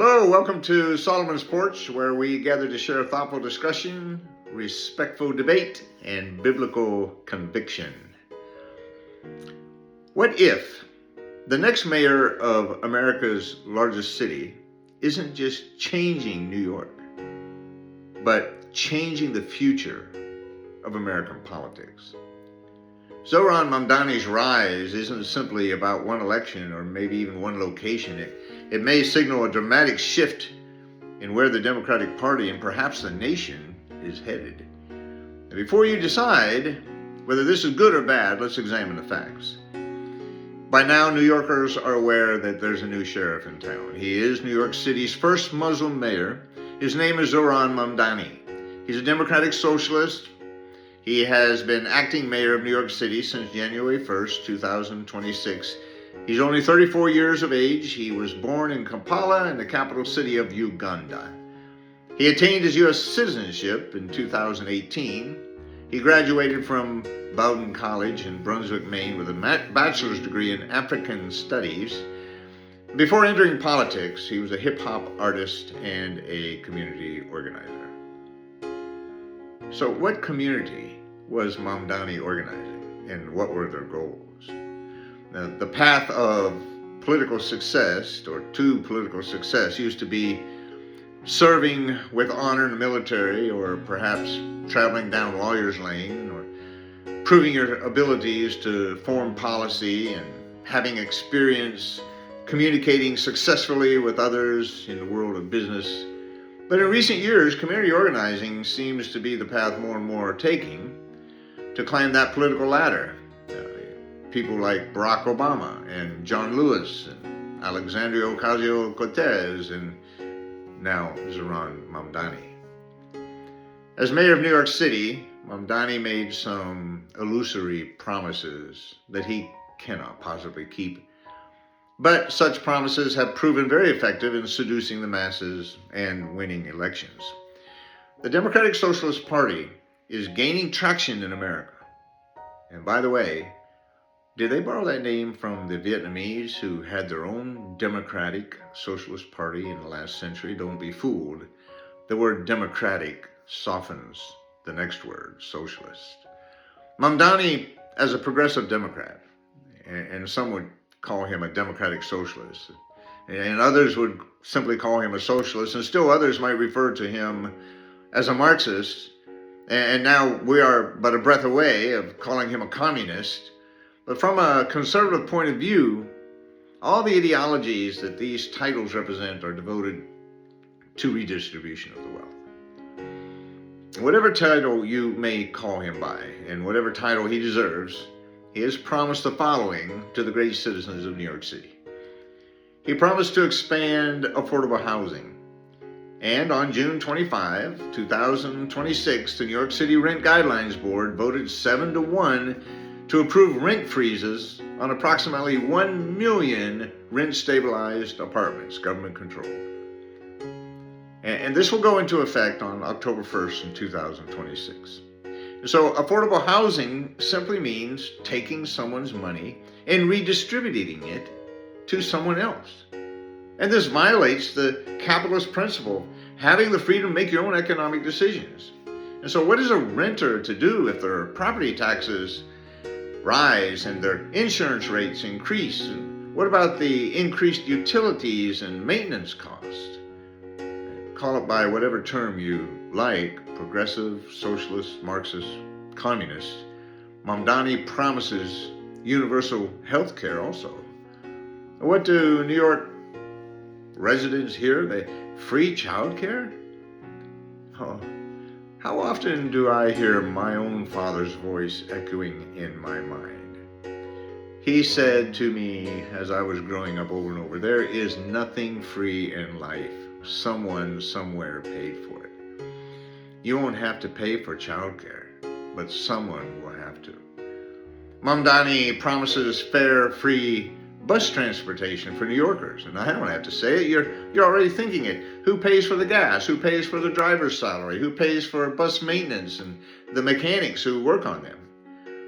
Hello, welcome to Solomon's Porch, where we gather to share thoughtful discussion, respectful debate, and biblical conviction. What if the next mayor of America's largest city isn't just changing New York, but changing the future of American politics? Zohran Mamdani's rise isn't simply about one election or maybe even one location. It may signal a dramatic shift in where the Democratic Party and perhaps the nation is headed. And before you decide whether this is good or bad, let's examine the facts. By now, New Yorkers are aware that there's a new sheriff in town. He is New York City's first Muslim mayor. His name is Zohran Mamdani. He's a democratic socialist. He has been acting mayor of New York City since January 1st, 2026. He's only 34 years of age. He was born in Kampala, in the capital city of Uganda. He attained his U.S. citizenship in 2018. He graduated from Bowdoin College in Brunswick, Maine, with a bachelor's degree in African Studies. Before entering politics, he was a hip-hop artist and a community organizer. So what community was Mamdani organizing, and what were their goals? Now, the path of political success, or to political success, used to be serving with honor in the military, or perhaps traveling down lawyer's lane, or proving your abilities to form policy and having experience communicating successfully with others in the world of business. But in recent years, community organizing seems to be the path more and more are taking to climb that political ladder. People like Barack Obama and John Lewis and Alexandria Ocasio-Cortez and now Zohran Mamdani. As mayor of New York City, Mamdani made some illusory promises that he cannot possibly keep. But such promises have proven very effective in seducing the masses and winning elections. The Democratic Socialist Party is gaining traction in America. And by the way, did they borrow that name from the Vietnamese who had their own Democratic Socialist Party in the last century? Don't be fooled. The word democratic softens the next word, socialist. Mamdani, as a progressive Democrat, and some would call him a democratic socialist, and others would simply call him a socialist, and still others might refer to him as a Marxist, and now we are but a breath away of calling him a communist. But from a conservative point of view, all the ideologies that these titles represent are devoted to redistribution of the wealth. Whatever title you may call him by, and whatever title he deserves, he has promised the following to the great citizens of New York City. He promised to expand affordable housing. And on June 25, 2026, the New York City Rent Guidelines Board voted 7-1 to approve rent freezes on approximately 1 million rent-stabilized apartments, government-controlled. And this will go into effect on October 1st in 2026. So affordable housing simply means taking someone's money and redistributing it to someone else. And this violates the capitalist principle of having the freedom to make your own economic decisions. And so what is a renter to do if their property taxes rise and their insurance rates increase? And what about the increased utilities and maintenance costs? Call it by whatever term you like, progressive, socialist, Marxist, communist. Mamdani promises universal health care also. What do New York residents hear? They free child care? Oh, how often do I hear my own father's voice echoing in my mind? He said to me as I was growing up over and over, there is nothing free in life. Someone somewhere paid for it. You won't have to pay for childcare, but someone will have to. Mamdani promises fare free bus transportation for New Yorkers, and I don't have to say it, you're already thinking it. Who pays for the gas? Who pays for the driver's salary? Who pays for bus maintenance and the mechanics who work on them?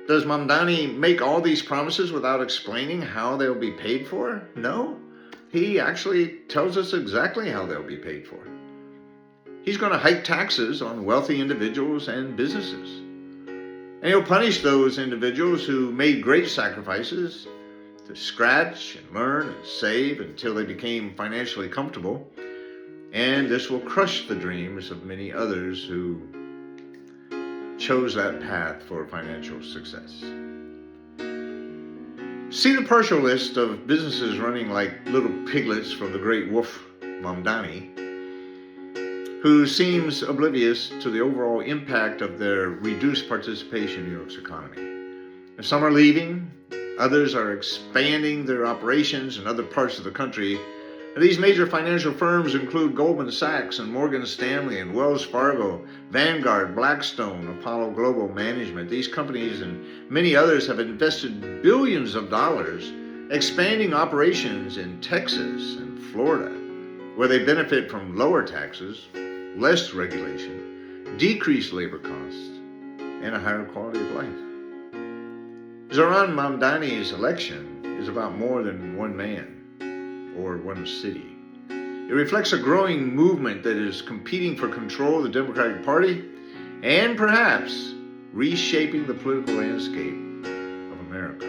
Does Mamdani make all these promises without explaining how they'll be paid for? No. he actually tells us exactly how they'll be paid for. He's going to hike taxes on wealthy individuals and businesses. And he'll punish those individuals who made great sacrifices to scratch and learn and save until they became financially comfortable. And this will crush the dreams of many others who chose that path for financial success. See the partial list of businesses running like little piglets from the great wolf Mamdani, who seems oblivious to the overall impact of their reduced participation in New York's economy. Some are leaving, others are expanding their operations in other parts of the country. And these major financial firms include Goldman Sachs and Morgan Stanley and Wells Fargo, Vanguard, Blackstone, Apollo Global Management. These companies and many others have invested billions of dollars expanding operations in Texas and Florida, where they benefit from lower taxes, less regulation, decreased labor costs, and a higher quality of life. Zohran Mamdani's election is about more than one man or one city. It reflects a growing movement that is competing for control of the Democratic Party and perhaps reshaping the political landscape of America.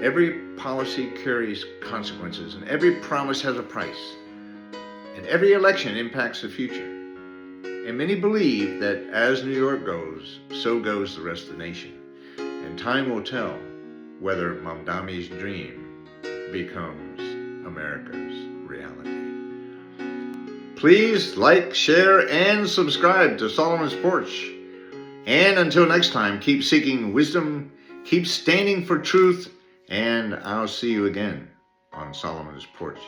Every policy carries consequences, and every promise has a price. And every election impacts the future. And many believe that as New York goes, so goes the rest of the nation. And time will tell whether Mamdani's dream becomes America's reality. Please like, share, and subscribe to Solomon's Porch. And until next time, keep seeking wisdom, keep standing for truth, and I'll see you again on Solomon's Porch.